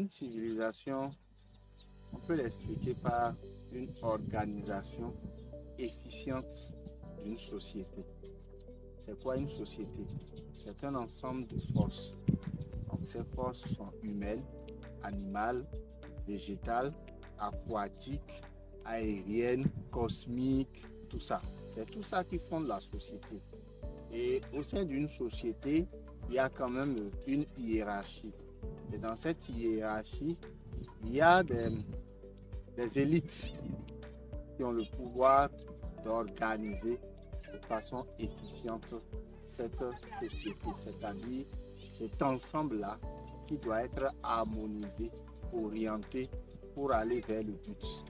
Une civilisation, on peut l'expliquer par une organisation efficiente d'une société. C'est quoi une société? C'est un ensemble de forces. Donc ces forces sont humaines, animales, végétales, aquatiques, aériennes, cosmiques, tout ça. C'est tout ça qui fonde la société. Et au sein d'une société, il y a quand même une hiérarchie. Et dans cette hiérarchie, il y a des élites qui ont le pouvoir d'organiser de façon efficiente cette société, c'est-à-dire cet ensemble-là qui doit être harmonisé, orienté pour aller vers le but.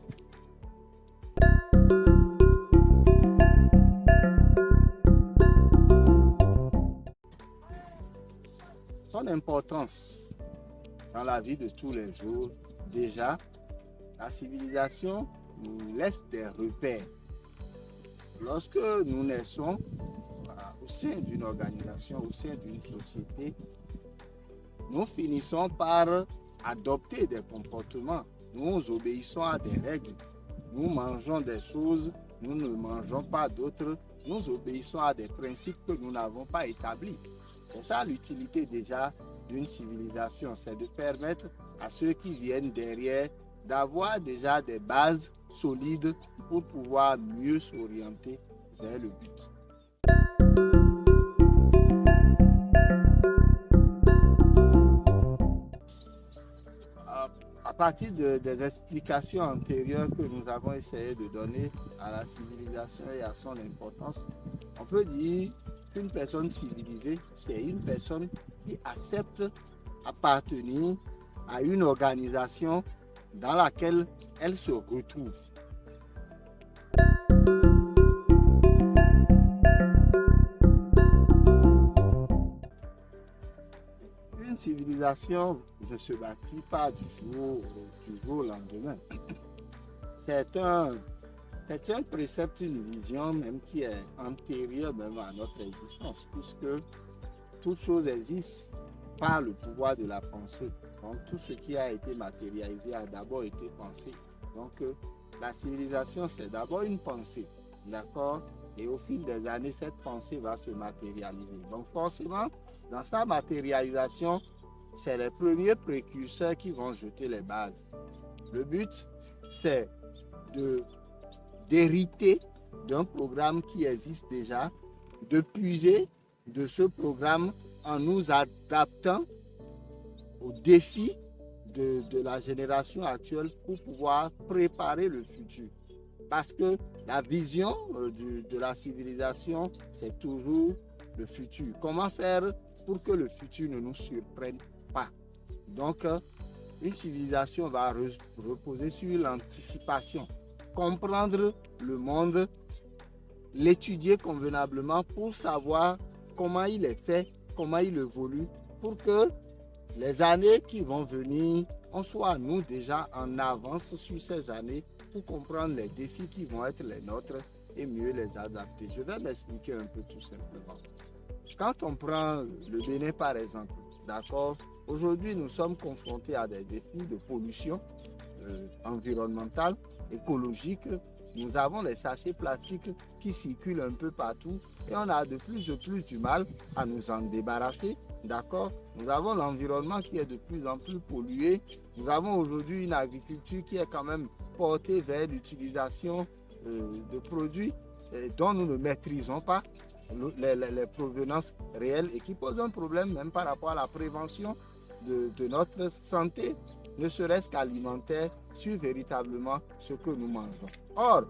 Son importance dans la vie de tous les jours, déjà, la civilisation nous laisse des repères. Lorsque nous naissons au sein d'une organisation, au sein d'une société, nous finissons par adopter des comportements. Nous obéissons à des règles. Nous mangeons des choses, nous ne mangeons pas d'autres. Nous obéissons à des principes que nous n'avons pas établis. C'est ça l'utilité déjà d'une civilisation, c'est de permettre à ceux qui viennent derrière d'avoir déjà des bases solides pour pouvoir mieux s'orienter vers le but. À partir des explications antérieures que nous avons essayé de donner à la civilisation et à son importance, on peut dire qu'une personne civilisée, c'est une personne qui accepte appartenir à une organisation dans laquelle elle se retrouve. Une civilisation ne se bâtit pas du jour au lendemain. C'est un précepte, une vision même qui est antérieure même à notre existence, puisque toute chose existe par le pouvoir de la pensée. Donc tout ce qui a été matérialisé a d'abord été pensé. Donc la civilisation, c'est d'abord une pensée, d'accord? Et au fil des années, cette pensée va se matérialiser. Donc forcément, dans sa matérialisation, c'est les premiers précurseurs qui vont jeter les bases. Le but, c'est d'hériter d'un programme qui existe déjà, de puiser de ce programme en nous adaptant aux défis de la génération actuelle pour pouvoir préparer le futur. Parce que la vision de la civilisation, c'est toujours le futur. Comment faire pour que le futur ne nous surprenne pas? Donc, une civilisation va reposer sur l'anticipation, comprendre le monde, l'étudier convenablement pour savoir comment il est fait, comment il évolue, pour que les années qui vont venir, on soit nous déjà en avance sur ces années pour comprendre les défis qui vont être les nôtres et mieux les adapter. Je vais m'expliquer un peu tout simplement. Quand on prend le Bénin par exemple, d'accord, aujourd'hui nous sommes confrontés à des défis de pollution environnementale, écologique. Nous avons les sachets plastiques qui circulent un peu partout et on a de plus du mal à nous en débarrasser, d'accord? Nous avons l'environnement qui est de plus en plus pollué. Nous avons aujourd'hui une agriculture qui est quand même portée vers l'utilisation de produits dont nous ne maîtrisons pas les provenances réelles et qui posent un problème même par rapport à la prévention de notre santé, ne serait-ce qu'alimentaire, sur véritablement ce que nous mangeons. Or,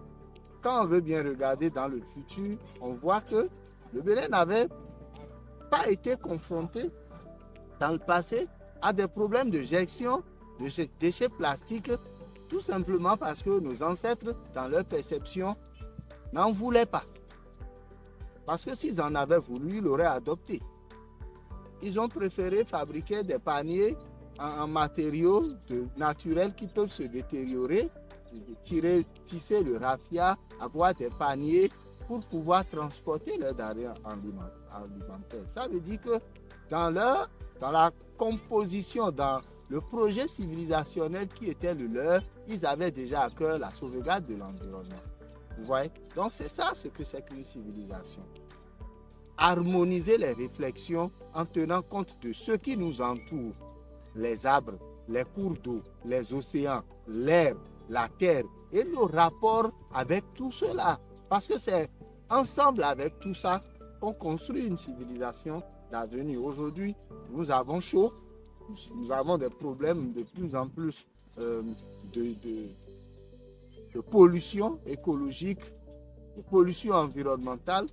quand on veut bien regarder dans le futur, on voit que le Bénin n'avait pas été confronté dans le passé à des problèmes de gestion de déchets plastiques, tout simplement parce que nos ancêtres, dans leur perception, n'en voulaient pas. Parce que s'ils en avaient voulu, ils l'auraient adopté. Ils ont préféré fabriquer des paniers en matériaux naturels qui peuvent se détériorer, tisser le raffia, avoir des paniers pour pouvoir transporter leurs denrées alimentaires. Ça veut dire que dans la composition, dans le projet civilisationnel qui était le leur, ils avaient déjà à cœur la sauvegarde de l'environnement. Vous voyez? Donc c'est ça ce que c'est qu'une civilisation. Harmoniser les réflexions en tenant compte de ce qui nous entoure, les arbres, les cours d'eau, les océans, l'air, la terre et nos rapports avec tout cela. Parce que c'est ensemble avec tout ça qu'on construit une civilisation d'avenir. Aujourd'hui, nous avons chaud, nous avons des problèmes de plus en plus de pollution écologique, de pollution environnementale.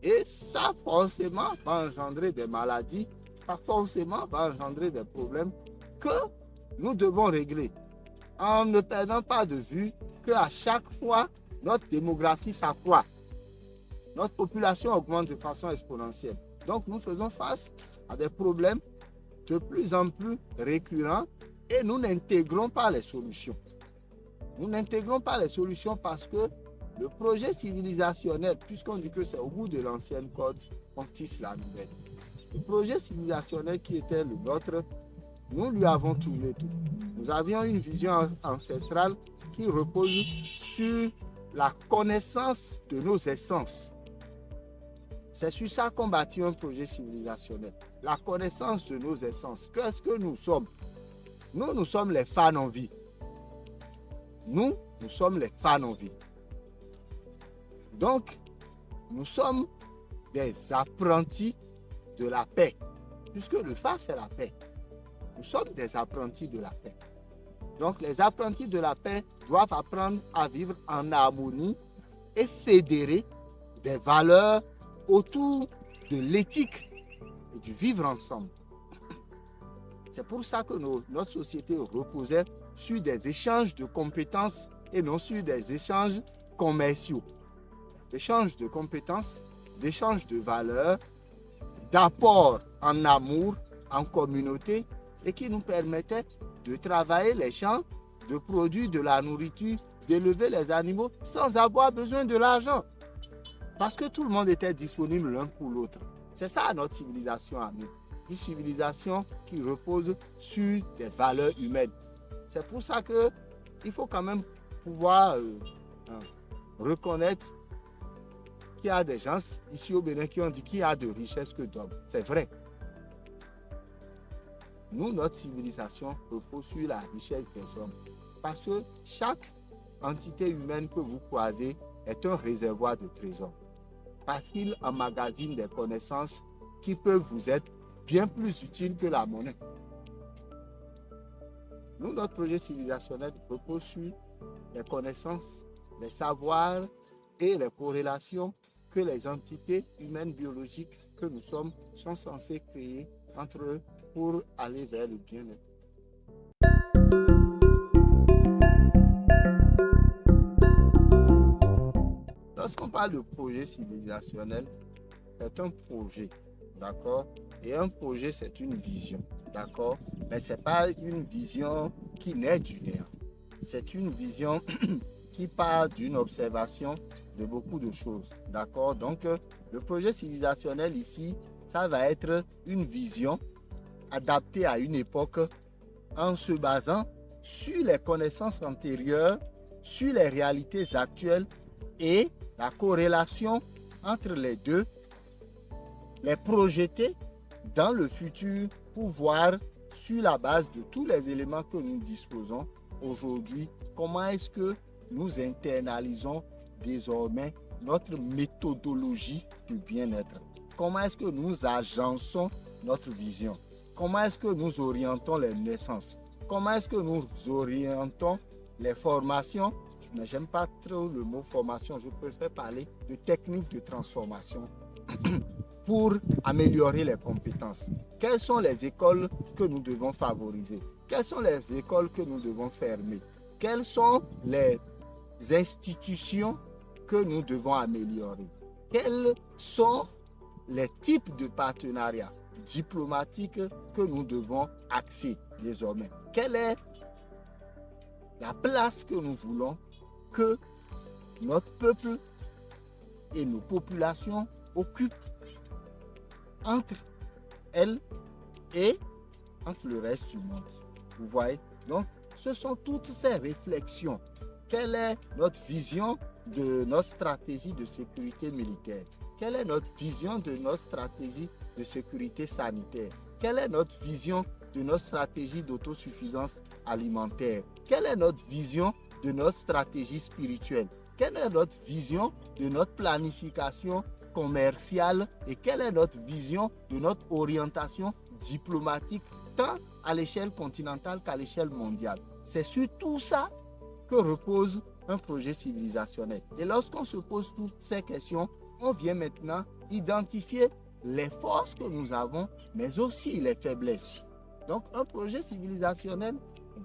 Et ça, forcément, va engendrer des maladies, ça, forcément, va engendrer des problèmes que nous devons régler en ne perdant pas de vue qu'à chaque fois, notre démographie s'accroît. Notre population augmente de façon exponentielle. Donc, nous faisons face à des problèmes de plus en plus récurrents et nous n'intégrons pas les solutions. Nous n'intégrons pas les solutions parce que le projet civilisationnel, puisqu'on dit que c'est au bout de l'ancienne corde, on tisse la nouvelle. Le projet civilisationnel qui était le nôtre, nous lui avons tourné tout. Nous avions une vision ancestrale qui repose sur la connaissance de nos essences. C'est sur ça qu'on bâtit un projet civilisationnel. La connaissance de nos essences. Qu'est-ce que nous sommes? Nous sommes les fans en vie. Nous sommes les fans en vie. Donc, nous sommes des apprentis de la paix, puisque le phare, c'est la paix. Nous sommes des apprentis de la paix. Donc, les apprentis de la paix doivent apprendre à vivre en harmonie et fédérer des valeurs autour de l'éthique et du vivre ensemble. C'est pour ça que notre société reposait sur des échanges de compétences et non sur des échanges commerciaux. D'échanges de compétences, d'échanges de valeurs, d'apport en amour, en communauté et qui nous permettait de travailler les champs, de produire de la nourriture, d'élever les animaux sans avoir besoin de l'argent. Parce que tout le monde était disponible l'un pour l'autre. C'est ça notre civilisation à nous. Une civilisation qui repose sur des valeurs humaines. C'est pour ça qu'il faut quand même pouvoir reconnaître qu'il y a des gens ici au Bénin qui ont dit qu'il y a de richesse que d'hommes. C'est vrai. Nous, notre civilisation repose sur la richesse des hommes. Parce que chaque entité humaine que vous croisez est un réservoir de trésors. Parce qu'il emmagasine des connaissances qui peuvent vous être bien plus utiles que la monnaie. Nous, notre projet civilisationnel repose sur les connaissances, les savoirs et les corrélations que les entités humaines biologiques que nous sommes sont censées créer entre eux pour aller vers le bien-être. Lorsqu'on parle de projet civilisationnel, c'est un projet, d'accord? Et un projet, c'est une vision, d'accord? Mais ce n'est pas une vision qui naît du néant. C'est une vision qui part d'une observation de beaucoup de choses, d'accord? Donc, le projet civilisationnel ici, ça va être une vision adaptée à une époque en se basant sur les connaissances antérieures, sur les réalités actuelles et la corrélation entre les deux, les projeter dans le futur pour voir sur la base de tous les éléments que nous disposons aujourd'hui, comment est-ce que nous internalisons désormais notre méthodologie de bien-être. Comment est-ce que nous agençons notre vision? Comment est-ce que nous orientons les naissances? Comment est-ce que nous orientons les formations? Mais j'aime pas trop le mot formation, je préfère parler de techniques de transformation pour améliorer les compétences. Quelles sont les écoles que nous devons favoriser? Quelles sont les écoles que nous devons fermer? Quelles sont les institutions que nous devons améliorer? Quels sont les types de partenariats diplomatiques que nous devons axer désormais? Quelle est la place que nous voulons que notre peuple et nos populations occupent entre elles et entre le reste du monde? Vous voyez? Donc, ce sont toutes ces réflexions. Quelle est notre vision de notre stratégie de sécurité militaire? Quelle est notre vision de notre stratégie de sécurité sanitaire? Quelle est notre vision de notre stratégie d'autosuffisance alimentaire? Quelle est notre vision de notre stratégie spirituelle? Quelle est notre vision de notre planification commerciale et quelle est notre vision de notre orientation diplomatique tant à l'échelle continentale qu'à l'échelle mondiale? C'est sur tout ça que repose un projet civilisationnel. Et lorsqu'on se pose toutes ces questions, on vient maintenant identifier les forces que nous avons, mais aussi les faiblesses. Donc, un projet civilisationnel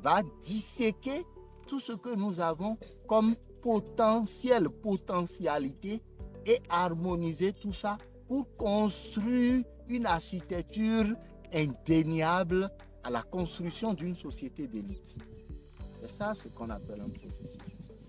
va disséquer tout ce que nous avons comme potentialité et harmoniser tout ça pour construire une architecture indéniable à la construction d'une société d'élite. C'est ça ce qu'on appelle un projet civilisationnel.